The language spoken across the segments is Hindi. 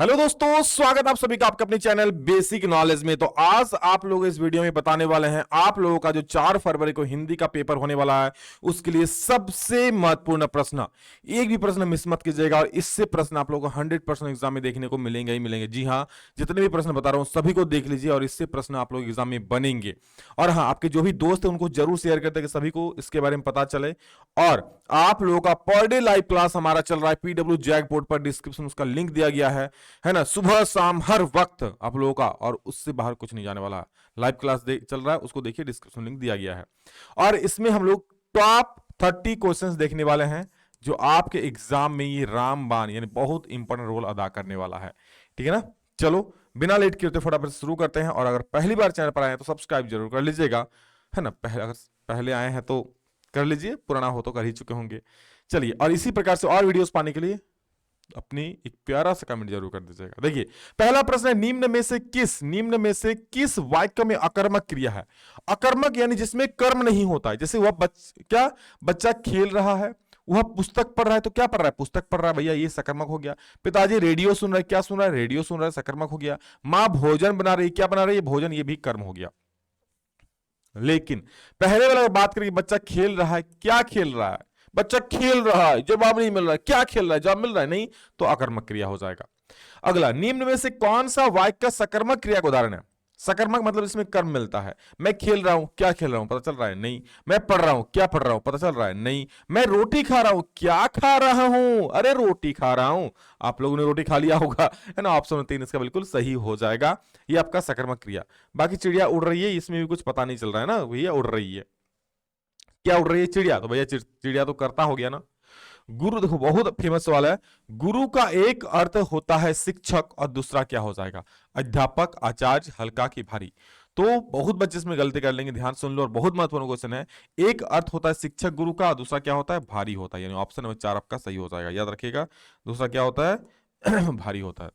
हेलो दोस्तों, स्वागत आप सभी का आपके अपने चैनल बेसिक नॉलेज में। तो आज आप लोग इस वीडियो में बताने वाले हैं आप लोगों का जो 4 फरवरी को हिंदी का पेपर होने वाला है उसके लिए सबसे महत्वपूर्ण प्रश्न। एक भी प्रश्न मिस मत कीजिएगा और इससे प्रश्न आप लोगों को 100% एग्जाम में देखने को मिलेंगे ही मिलेंगे। जी हाँ, जितने भी प्रश्न बता रहा हूं सभी को देख लीजिए और इससे प्रश्न आप लोग एग्जाम में बनेंगे। और हाँ, आपके जो भी दोस्त हैं उनको जरूर शेयर करते हैं कि सभी को इसके बारे में पता चले। और आप लोगों का पर डे लाइव क्लास हमारा चल रहा है पीडब्ल्यू जैक बोर्ड पर, डिस्क्रिप्शन उसका लिंक दिया गया है ना। सुबह शाम हर वक्त आप लोगों का, और उससे बाहर कुछ नहीं जाने वाला है। लाइव क्लास चल रहा है, उसको देखिए, डिस्क्रिप्शन लिंक दिया गया है। और इसमें हम लोग टॉप 30 क्वेश्चंस देखने वाले हैं जो आपके एग्जाम में ये रामबाण यानी बहुत इंपॉर्टेंट रोल अदा करने वाला है। ठीक है ना। चलो बिना लेट किए फटाफट शुरू करते हैं। और अगर पहली बार चैनल पर आए हैं तो सब्सक्राइब जरूर कर लीजिएगा, है ना। अगर पहले आए हैं तो कर लीजिए, पुराना हो तो कर ही चुके होंगे। चलिए, और इसी प्रकार से और वीडियोस पाने के लिए अपनी एक प्यारा सा कमेंट जरूर कर दीजिएगा। देखिए, पहला प्रश्न है, निम्न में से किस वाक्य में अकर्मक क्रिया है। अकर्मक यानी जिसमें कर्म नहीं होता है। जैसे वह बच्चा खेल रहा है, वह पुस्तक पढ़ रहा है। तो क्या पढ़ रहा है? पुस्तक पढ़ रहा है भैया, ये सकर्मक हो गया। पिताजी रेडियो सुन रहा है, क्या सुन रहा है? रेडियो सुन रहा है, सकर्मक हो गया। मां भोजन बना रही, क्या बना रही है? भोजन, ये भी कर्म हो गया। लेकिन पहले वाला बात करें, बच्चा खेल रहा है, क्या खेल रहा है? बच्चा खेल रहा है, जवाब नहीं मिल रहा है। क्या खेल रहा है? जवाब मिल रहा है नहीं, तो अकर्मक क्रिया हो जाएगा। अगला, निम्न में से कौन सा वाक्य का सकर्मक क्रिया का उदाहरण है? सकर्मक मतलब इसमें कर्म मिलता है। मैं खेल रहा हूं, क्या खेल रहा हूं? पता चल रहा है नहीं। मैं पढ़ रहा हूं, क्या पढ़ रहा हूं? पता चल रहा है नहीं। मैं रोटी खा रहा हूं, क्या खा रहा हूं? अरे रोटी खा रहा हूं। आप लोगों ने रोटी खा लिया होगा, है ना। ऑप्शन 3 इसका बिल्कुल सही हो जाएगा। ये आपका सकर्मक क्रिया। बाकी चिड़िया उड़ रही है, इसमें भी कुछ पता नहीं चल रहा है ना, भैया उड़ रही है। क्या उड़ रही है? चिड़िया। तो भैया चिड़िया तो करता हो गया ना। गुरु, देखो बहुत फेमस सवाल है। गुरु का एक अर्थ होता है शिक्षक और दूसरा क्या हो जाएगा? अध्यापक, आचार्य, हल्का की भारी। तो बहुत बच्चे इसमें गलती कर लेंगे, ध्यान सुन लो, और बहुत महत्वपूर्ण क्वेश्चन है। एक अर्थ होता है शिक्षक गुरु का, दूसरा क्या होता है? भारी होता है। यानी ऑप्शन नंबर 4 आपका सही हो जाएगा, याद रखिएगा। दूसरा क्या होता है? भारी होता है।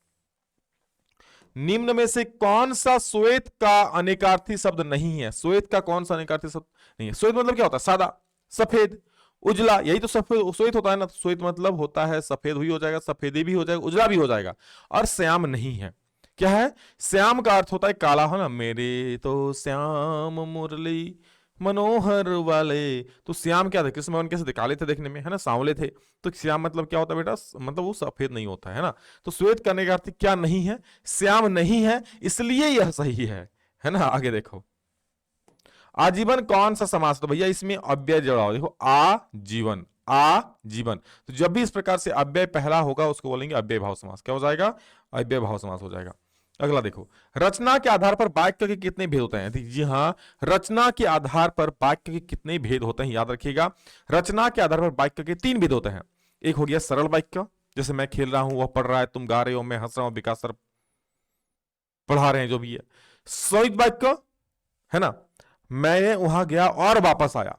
निम्न में से कौन सा श्वेत का अनेकार्थी शब्द नहीं है? श्वेत का कौन सा अनेकार्थी शब्द नहीं है? श्वेत मतलब क्या होता है? सादा, सफेद, उजला, यही तो सफेद श्वेत होता है ना। श्वेत मतलब होता है सफेद भी हो जाएगा, सफेदी भी हो जाएगा, उजला भी हो जाएगा। और श्याम नहीं है। क्या है? श्याम का अर्थ होता है काला, हो ना। मेरे तो श्याम मुरली मनोहर वाले। तो श्याम क्या थे? कृष्ण भगवान कैसे थे? काले थे देखने में, है ना, सांवले थे। तो श्याम मतलब क्या होता है बेटा? मतलब वो सफेद नहीं होता है ना। तो श्वेत करने का अर्थ क्या नहीं है? श्याम नहीं है, इसलिए यह सही है ना। आगे देखो, आजीवन कौन सा समास? तो भैया इसमें अव्यय जोड़ा, देखो आजीवन, आजीवन। तो जब भी इस प्रकार से अव्यय पहला होगा उसको बोलेंगे अव्यय भाव समास। क्या हो जाएगा? अव्यय भाव समास हो जाएगा। अगला देखो, रचना के आधार पर वाक्य के कितने भेद होते हैं? जी हाँ, रचना के आधार पर वाक्य के कितने भेद होते हैं, याद रखिएगा। रचना के आधार पर वाक्य के 3 भेद होते हैं। एक हो गया सरल वाक्य, जैसे मैं खेल रहा हूं, वह पढ़ रहा है, तुम गा रहे हो, मैं हंस रहा हूं, विकास सर पढ़ा रहे हैं, जो भी है। संयुक्त वाक्य, है ना, मैं वहां गया और वापस आया।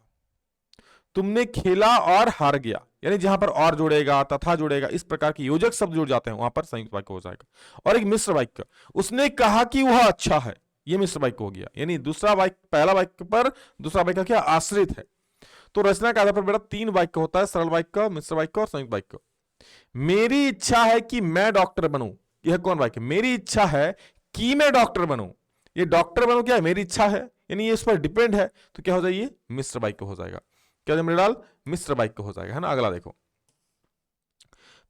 तुमने खेला और हार गया, यानी जहां पर और जुड़ेगा, तथा जुड़ेगा, इस प्रकार के योजक शब्द जुड़ जाते हैं, वहां पर संयुक्त वाक्य हो जाएगा। और एक मिश्र वाक्य, उसने कहा कि वह अच्छा है, यह मिश्र वाक्य हो गया। यानी दूसरा वाक्य पहला वाक्य पर दूसरा वाक्य क्या? आश्रित है। तो रचना के आधार पर बेटा 3 वाक्य होता है, सरल वाक्य, मिश्र वाक्य और संयुक्त वाक्य। मेरी इच्छा है कि मैं डॉक्टर बनूं, यह कौन वाक्य? मेरी इच्छा है कि मैं डॉक्टर बनूं। ये डॉक्टर बनूं क्या है? मेरी इच्छा है, यानी ये इस पर डिपेंड है। तो क्या हो जाएगी? मिश्र वाक्य हो जाएगा। क्या डाल? मिश्र वाक्य हो जाएगा, है ना। अगला देखो,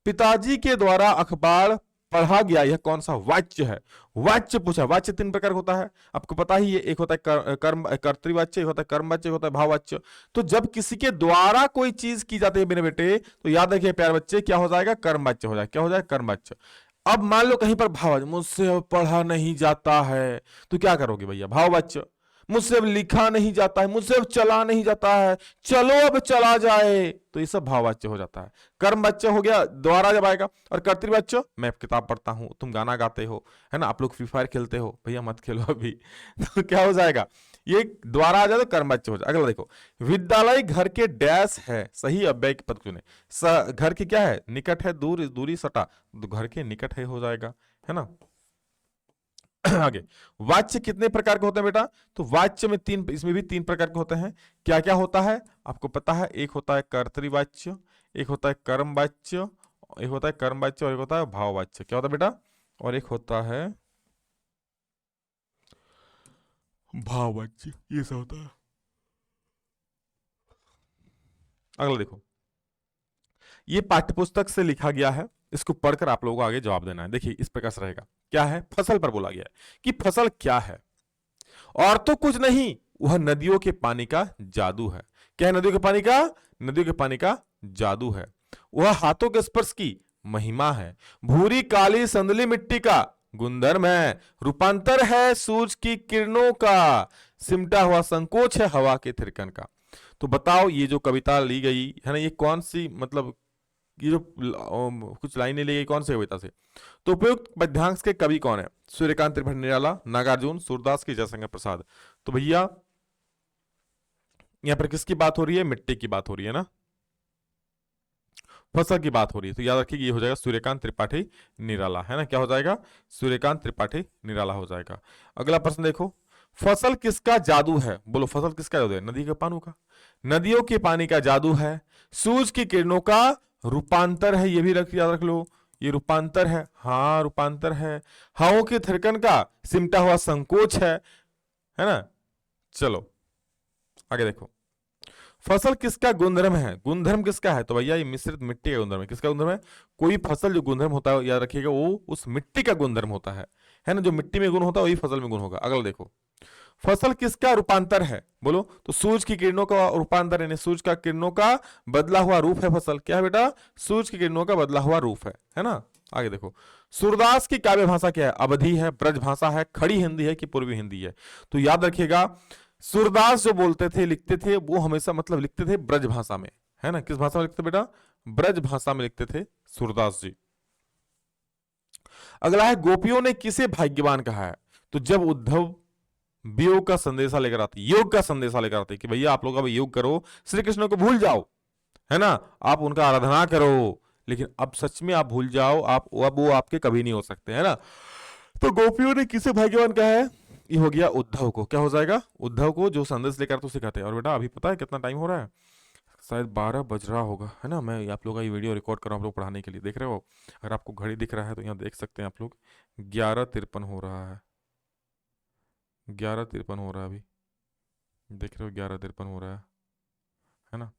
पिताजी के द्वारा अखबार पढ़ा गया, यह कौन सा वाच्य है? वाच्य पूछा। वाच्य 3 प्रकार होता है, आपको पता ही है। एक होता है कर्म कर्तृवाच्य, एक होता है कर्मवाच्य, एक होता है भाववाच्य। तो जब किसी के द्वारा कोई चीज की जाती है मेरे बेटे, तो याद रखिए प्यारे बच्चे, क्या हो जाएगा? कर्मवाच्य हो जाएगा। क्या हो जाएगा? कर्मवाच्य। अब मान लो कहीं पर भाववाच्य, मुझसे अब पढ़ा नहीं जाता है, तो क्या करोगे भैया? भाववाच्य। मुझसे अब लिखा नहीं जाता है, मुझसे अब चला नहीं जाता है, चलो अब चला जाए, तो ये सब भाववाच्य हो जाता है। कर्मवाच्य हो गया द्वारा जब आएगा। और कर्तृवाच्य, मैं किताब पढ़ता हूं, तुम गाना गाते हो, है ना, आप लोग फ्री फायर खेलते हो, भैया मत खेलो अभी। तो क्या हो जाएगा? ये द्वारा आ जाए तो कर्मवाच्य हो जाए। अगला देखो, विद्यालय घर के डैश है, सही अव्यय के पद चुने। घर के क्या है? निकट है, दूर, दूरी, सटा, तो घर के निकट है हो जाएगा, है ना। आगे, वाच्य कितने प्रकार के होते हैं बेटा? तो वाच्य में 3, इसमें भी 3 प्रकार के होते हैं। क्या क्या होता है आपको पता है? एक होता है कर्तृवाच्य, एक होता है कर्मवाच्य, एक होता है कर्मवाच्य और एक होता है भाववाच्य। क्या होता है बेटा? और एक होता है भावज्य, ये सब होता है। अगला देखो, ये पाठ्यपुस्तक से लिखा गया है, इसको पढ़कर आप लोगों को आगे जवाब देना है। देखिए इस प्रकार से रहेगा, क्या है, फसल पर बोला गया है कि फसल क्या है, और तो कुछ नहीं, वह नदियों के पानी का जादू है। क्या है नदियों के पानी का, नदियों के पानी का जादू है। वह हाथों के स्पर्श की महिमा है, भूरी काली संदली मिट्टी का गुणधर्म है, रूपांतर है सूरज की किरणों का, सिमटा हुआ संकोच है हवा के थिरकन का। तो बताओ ये जो कविता ली गई है ना, ये कौन सी, मतलब ये जो कुछ लाइनें ली गई कौन सी कविता से, तो उपयुक्त पद्यांश के कवि कौन है, सूर्यकांत त्रिपाठी निराला, नागार्जुन, सूरदास की जयशंकर प्रसाद। तो भैया यहां पर किसकी बात हो रही है, मिट्टी की बात हो रही है ना, फसल की बात हो रही है, तो याद रखिए ये हो जाएगा सूर्यकांत त्रिपाठी निराला, है ना, क्या हो जाएगा, सूर्यकांत त्रिपाठी निराला हो जाएगा। अगला प्रश्न देखो, फसल किसका जादू है, बोलो फसल किसका जादू है, नदी के पानी का, नदियों के पानी का जादू है, सूरज की किरणों का रूपांतर है, ये भी याद रख लो, ये रूपांतर है, हाँ रूपांतर है, हवाओं के थिरकन का सिमटा हुआ संकोच है ना। चलो आगे देखो, फसल किसका गुणधर्म है, गुणधर्म किसका है, तो भैया ये मिश्रित मिट्टी का गुणधर्म है। किसका गुणधर्म है, कोई फसल जो गुणधर्म होता है याद रखिएगा वो उस मिट्टी का गुणधर्म होता है ना, जो मिट्टी में गुण होता है वही फसल में गुण होगा। अगला देखो, फसल किसका रूपांतर है, बोलो, तो सूरज की किरणों का रूपांतर, यानी सूरज का किरणों का बदला हुआ रूप है फसल, क्या है बेटा, सूरज की किरणों का बदला हुआ रूप है ना। आगे देखो, सूरदास की काव्य भाषा क्या है, अवधी है, ब्रज भाषा है, खड़ी हिंदी है कि पूर्वी हिंदी है। तो याद रखिएगा सूरदास जो बोलते थे लिखते थे वो हमेशा मतलब लिखते थे ब्रज भाषा में, है ना, किस भाषा में लिखते बेटा, ब्रज भाषा में लिखते थे सूरदास जी। अगला है, गोपियों ने किसे भाग्यवान कहा है, तो जब उद्धव वियोग का संदेशा लेकर आते, योग का संदेशा लेकर आते कि भैया आप लोग अब योग करो, श्री कृष्ण को भूल जाओ, है ना, आप उनका आराधना करो, लेकिन अब सच में आप भूल जाओ, आप अब वो आपके कभी नहीं हो सकते, है ना। तो गोपियों ने किसे भाग्यवान कहा है, ये हो गया उद्धव को, क्या हो जाएगा, उद्धव को जो संदेश लेकर तो सिखाते हैं। और बेटा अभी पता है कितना टाइम हो रहा है, शायद 12 बज रहा होगा, है ना, मैं आप लोग का ये वीडियो रिकॉर्ड कर रहा हूँ आप लोग पढ़ाने के लिए, देख रहे हो, अगर आपको घड़ी दिख रहा है तो यहाँ देख सकते हैं आप लोग, 11:53 हो रहा है, 11:53 हो रहा है, अभी देख रहे हो 11:53 हो रहा है ना,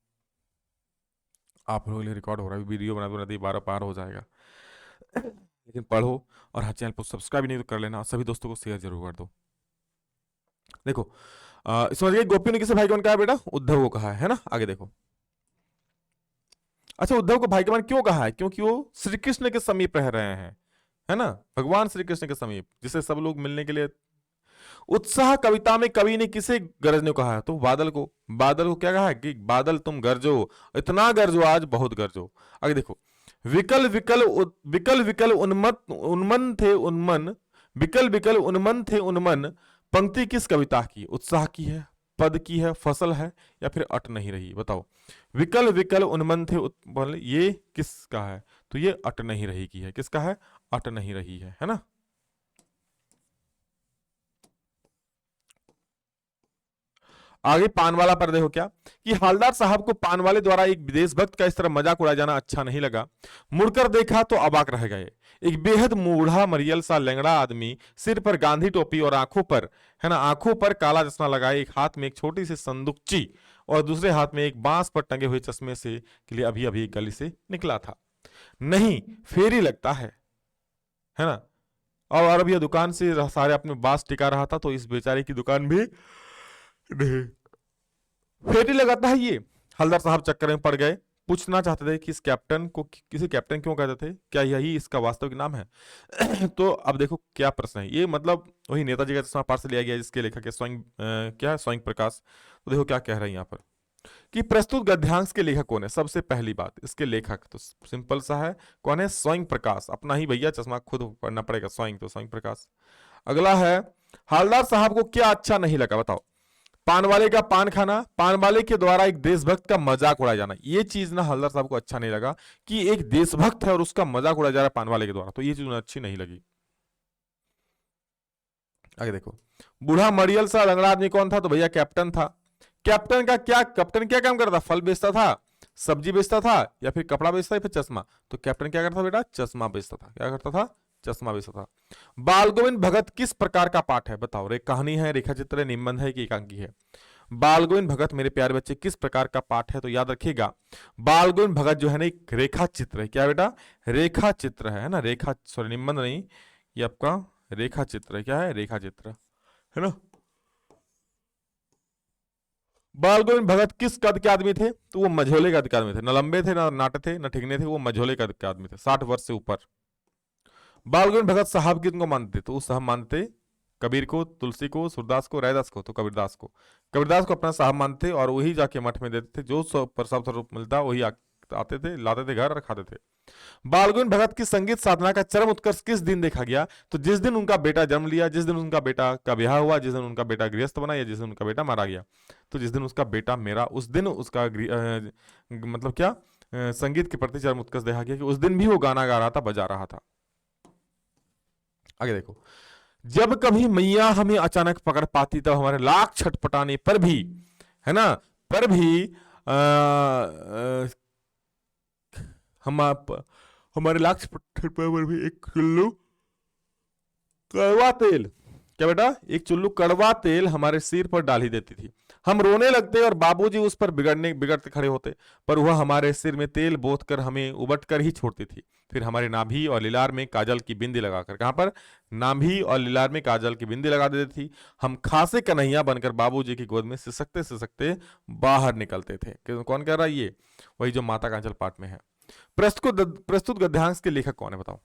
आप लोगों के लिए रिकॉर्ड हो रहा है, वीडियो बनाते बनाते 12 पार हो जाएगा। लेकिन पढ़ो, और हर चैनल को सब्सक्राइब नहीं तो कर लेना, और सभी दोस्तों को शेयर जरूर कर दो। देखो समझ गए, गोपियों ने किसे भाग्यवान कहा बेटा, उद्धव को कहा है ना। आगे देखो, अच्छा उद्धव को भाग्यवान क्यों कहा है, क्योंकि वो श्री कृष्ण के समीप रह रहे हैं, है ना, भगवान श्री कृष्ण के समीप, जिसे सब लोग मिलने के लिए। उत्साह कविता में कवि ने किसे गरजने को कहा है, तो बादल को, बादल को क्या कहा है कि बादल तुम गरजो, इतना गरजो आज बहुत गरजो। आगे देखो, विकल विकल विकल विकल उन्मत उन्मन थे उन्मन, विकल विकल उन्मन थे उन्मन, पंक्ति किस कविता की, उत्साह की है, पद की है, फसल है, या फिर अट नहीं रही, बताओ। विकल विकल उन्मन थे ये किसका है, तो ये अट नहीं रही की है, किसका है, अट नहीं रही है ना। आगे पानवाला पर देखो क्या, कि हवलदार साहब को पानवाले द्वारा एक देशभक्त का इस तरह मजाक उड़ाया जाना अच्छा नहीं लगा, मुड़कर देखा तो अबाक रह गए। एक बेहद मूढ़ा मरियल सा लंगड़ा आदमी, सिर पर गांधी टोपी और आंखों पर, है ना, आंखों पर काला चश्मा लगाए, एक हाथ में एक छोटी सी संदूकची और दूसरे हाथ में एक बांस पर टंगे हुए चश्मे से के लिए अभी अभी गली से निकला था। नहीं फेरी लगता है ना, और अभी दुकान से सारे अपने बांस टिका रहा था, तो इस बेचारे की दुकान भी नहीं फेरी लगाता है। ये हवलदार साहब चक्कर में पड़ गए, पूछना चाहते थे कि इस कैप्टन को किसी कैप्टन क्यों कहते थे, क्या यही इसका वास्तविक नाम है। तो अब देखो क्या प्रश्न है, ये मतलब वही नेताजी का चश्मा पाठ से लिया गया, जिसके लेखक है स्वयं क्या है, स्वयं प्रकाश। तो देखो क्या कह रहे हैं यहाँ पर, कि प्रस्तुत गद्यांश के लेखक कौन है, सबसे पहली बात इसके लेखक तो सिंपल सा है, कौन है, स्वयं प्रकाश, अपना ही भैया चश्मा खुद पढ़ना पड़ेगा, स्वयं, तो स्वयं प्रकाश। अगला है, हवलदार साहब को क्या अच्छा नहीं लगा, बताओ। पान का पान खाना, पान वाले के द्वारा एक देशभक्त का मजाक उड़ाया जाना, ये चीज ना हवलदार साहब को अच्छा नहीं लगा, कि एक देशभक्त है और उसका मजाक उड़ाया जा रहा है पान वाले के द्वारा, तो ये चीज उन्हें अच्छी नहीं लगी। आगे देखो, बूढ़ा मरियल सा लंगड़ा आदमी कौन था, तो भैया कैप्टन था। कैप्टन क्या काम करता, फल बेचता था, सब्जी बेचता था, या फिर कपड़ा बेचता था, या फिर चश्मा। तो कैप्टन क्या करता था बेटा, चश्मा बेचता था, क्या करता था, चश्मा भी था। बाल गोविंद भगत किस प्रकार का पाठ है बताओ? कहानी है, रेखा चित्र है, निबंध है कि एकांकी है? बाल गोविंद भगत मेरे प्यारे बच्चे किस प्रकार का पाठ है? तो याद रखिएगा बाल गोविंद भगत जो है ना एक रेखा चित्र है। क्या बेटा? रेखा चित्र है ना, रेखा सॉरी निबंध नहीं, ये आपका रेखा चित्र है। क्या है? रेखा चित्र है ना। बाल गोविंद भगत किस कद के आदमी थे? तो वो मझोले कद के आदमी थे, न लंबे थे, न नाटे थे, न ठिगने थे, वो मझोले कद के आदमी थे, 60 वर्ष से ऊपर। बाल गोविंद भगत साहब किनको मानते? तो वो साहब मानते कबीर को, तुलसी को, सूरदास को, रैदास को। तो कबीरदास को, कबीरदास को अपना साहब मानते और वही जाके मठ में देते थे, जो प्रसाद स्वरूप मिलता वही आते थे, लाते थे घर और खाते थे। बाल गोविंद भगत की संगीत साधना का चरम उत्कर्ष किस दिन देखा गया? तो जिस दिन उनका बेटा जन्म लिया, जिस दिन उनका बेटा का ब्याह हुआ, जिस दिन उनका बेटा गृहस्थ बना, या जिस दिन उनका बेटा मारा गया। तो जिस दिन उसका बेटा मेरा, उस दिन उसका मतलब क्या संगीत के प्रति चरम उत्कर्ष देखा गया कि उस दिन भी वो गाना गा रहा था, बजा रहा था। आगे देखो, जब कभी मैया हमें अचानक पकड़ पाती तब हमारे लाख छटपटाने पर भी, है ना, पर भी हमारे लाख छटपटाने पर भी एक चुल्लू कड़वा तेल, क्या बेटा? एक चुल्लू कड़वा तेल हमारे सिर पर डाल ही देती थी। हम रोने लगते और बाबूजी उस पर बिगड़ते खड़े होते, पर वह हमारे सिर में तेल बोत कर हमें उबट कर ही छोड़ती थी। फिर हमारे नाभि और लीलार में काजल की बिंदी लगाकर, कहां पर? नाभि और लीलार में काजल की बिंदी लगा देती थी। हम खासे कन्हैया बनकर बाबूजी की गोद में सिसकते सिसकते बाहर निकलते थे। कौन कह रहा है? ये वही जो माता कांचल पाठ में है। प्रस्तुत गद्यांश के लेखक कौन है बताओ?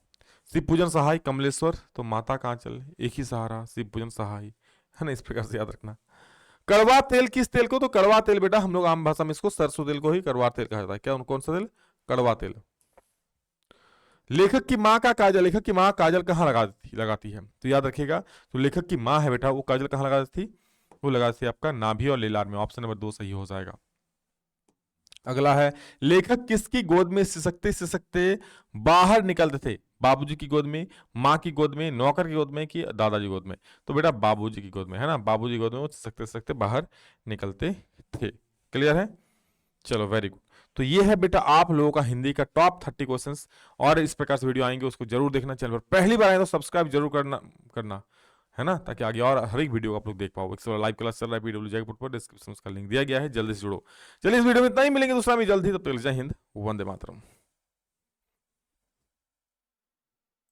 शिवपूजन सहाय, कमलेश्वर। तो माता कांचल, एक ही सहारा, शिवपूजन सहाय, है ना। इस प्रकार से याद रखना। कड़वा तेल किस तेल को? तो कड़वा तेल बेटा हम लोग आम भाषा में इसको सरसों तेल को ही कड़वा तेल कहा जाता है। क्या? कौन सा तेल? कड़वा तेल। लेखक की माँ का काजल, लेखक की माँ काजल कहाँ लगाती है? तो याद रखिएगा, तो लेखक की माँ है बेटा, वो काजल कहाँ लगाती थी? वो लगाती थी आपका नाभि और लीलार में। ऑप्शन नंबर 2 सही हो जाएगा। अगला है, लेखक किसकी गोद में सिसकते सिसकते बाहर निकलते थे? बाबूजी की गोद में, माँ की गोद में, नौकर की गोद में कि दादाजी गोद में? तो बेटा बाबूजी की गोद में, है ना। बाबूजी की गोद में वो सिसकते सिसकते बाहर निकलते थे। क्लियर है? चलो वेरी गुड। तो ये है बेटा आप लोगों का हिंदी का टॉप 30 क्वेश्चंस। और इस प्रकार से वीडियो आएंगे, उसको जरूर देखना। चैनल पर पहली बार आए तो सब्सक्राइब जरूर करना है ना, ताकि आगे और हर एक वीडियो को आप लोग देख पाओ। एक लाइव क्लास चल रहा है पीडब्ल्यू जयपुर पर, डिस्क्रिप्शन में उसका लिंक दिया गया है, जल्दी से जुड़ो। चलिए इस वीडियो में इतना ही, मिलेंगे दूसरा में जल्द ही, तब तक जय हिंद, वंदे मातरम।